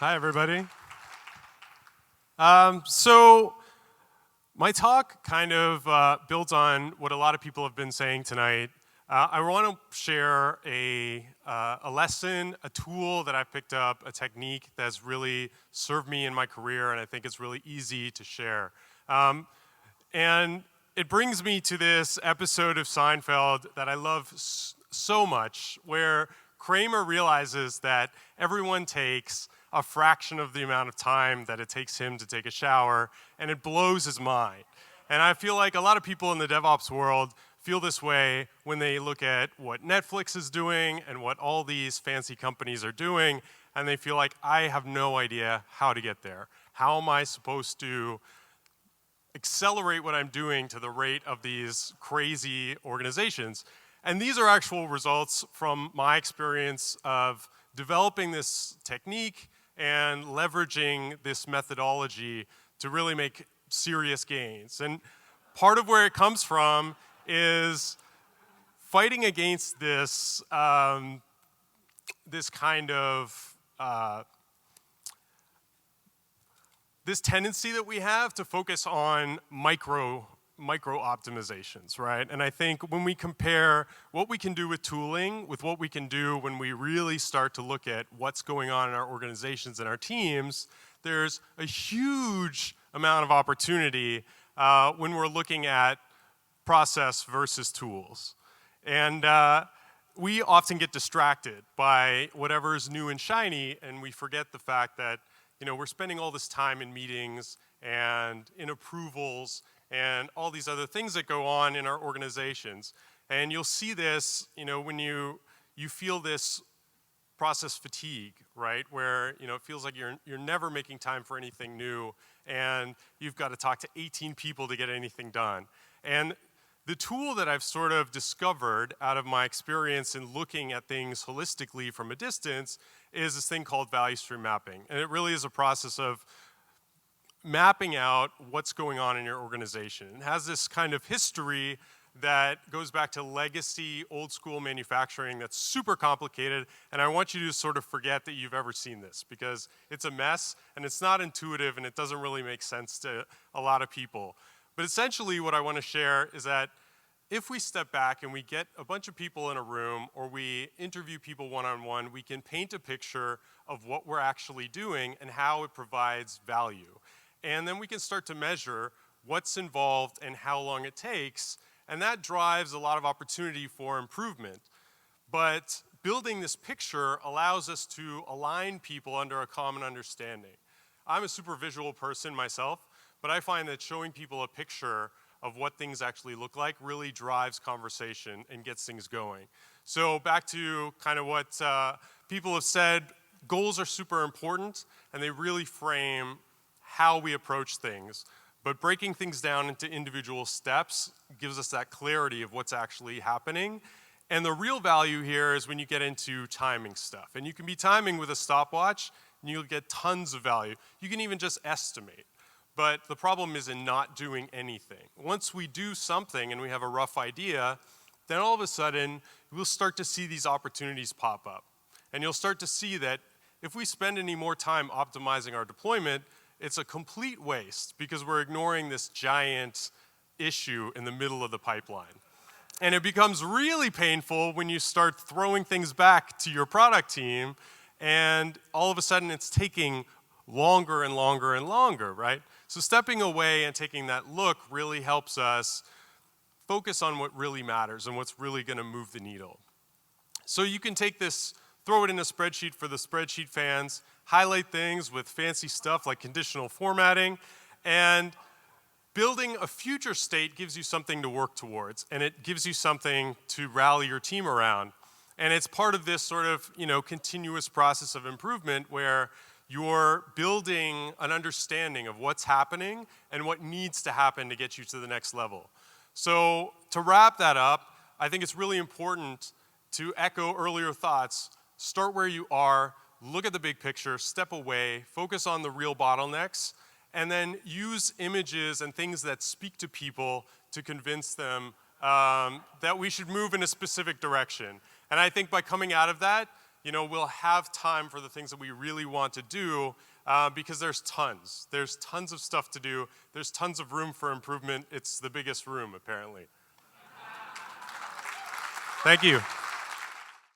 Hi, everybody. So my talk kind of builds on what a lot of people have been saying tonight. I want to share a lesson, a tool that I've picked up, a technique that's really served me in my career, and I think it's really easy to share. And it brings me to this episode of Seinfeld that I love so much, where Kramer realizes that everyone takes a fraction of the amount of time that it takes him to take a shower, and it blows his mind. And I feel like a lot of people in the DevOps world feel this way when they look at what Netflix is doing and what all these fancy companies are doing, and they feel like, I have no idea how to get there. How am I supposed to accelerate what I'm doing to the rate of these crazy organizations? And these are actual results from my experience of developing this technique and leveraging this methodology to really make serious gains. And part of where it comes from is fighting against this, this tendency that we have to focus on micro optimizations, right? And I think when we compare what we can do with tooling with what we can do when we really start to look at what's going on in our organizations and our teams, there's a huge amount of opportunity when we're looking at process versus tools. And we often get distracted by whatever's new and shiny, and we forget the fact that we're spending all this time in meetings and in approvals and all these other things that go on in our organizations. And you'll see this, when you feel this process fatigue, right? Where, it feels like you're never making time for anything new, and you've got to talk to 18 people to get anything done. And the tool that I've sort of discovered out of my experience in looking at things holistically from a distance is this thing called value stream mapping. And it really is a process of mapping out what's going on in your organization. It has this kind of history that goes back to legacy, old school manufacturing that's super complicated, and I want you to sort of forget that you've ever seen this, because it's a mess, and it's not intuitive, and it doesn't really make sense to a lot of people. But essentially what I want to share is that if we step back and we get a bunch of people in a room, or we interview people one-on-one, we can paint a picture of what we're actually doing and how it provides value. And then we can start to measure what's involved and how long it takes, and that drives a lot of opportunity for improvement. But building this picture allows us to align people under a common understanding. I'm a super visual person myself, but I find that showing people a picture of what things actually look like really drives conversation and gets things going. So back to kind of what people have said, goals are super important, and they really frame how we approach things. But breaking things down into individual steps gives us that clarity of what's actually happening. And the real value here is when you get into timing stuff. And you can be timing with a stopwatch, and you'll get tons of value. You can even just estimate. But the problem is in not doing anything. Once we do something and we have a rough idea, then all of a sudden, we'll start to see these opportunities pop up. And you'll start to see that if we spend any more time optimizing our deployment, it's a complete waste, because we're ignoring this giant issue in the middle of the pipeline. And it becomes really painful when you start throwing things back to your product team, and all of a sudden it's taking longer and longer and longer, right? So stepping away and taking that look really helps us focus on what really matters and what's really going to move the needle. So you can take this, throw it in a spreadsheet for the spreadsheet fans, highlight things with fancy stuff like conditional formatting, and building a future state gives you something to work towards, and it gives you something to rally your team around. And it's part of this sort of, continuous process of improvement where you're building an understanding of what's happening and what needs to happen to get you to the next level. So to wrap that up, I think it's really important to echo earlier thoughts. Start where you are, look at the big picture, step away, focus on the real bottlenecks, and then use images and things that speak to people to convince them that we should move in a specific direction. And I think by coming out of that, we'll have time for the things that we really want to do because there's tons. There's tons of stuff to do. There's tons of room for improvement. It's the biggest room, apparently. Thank you.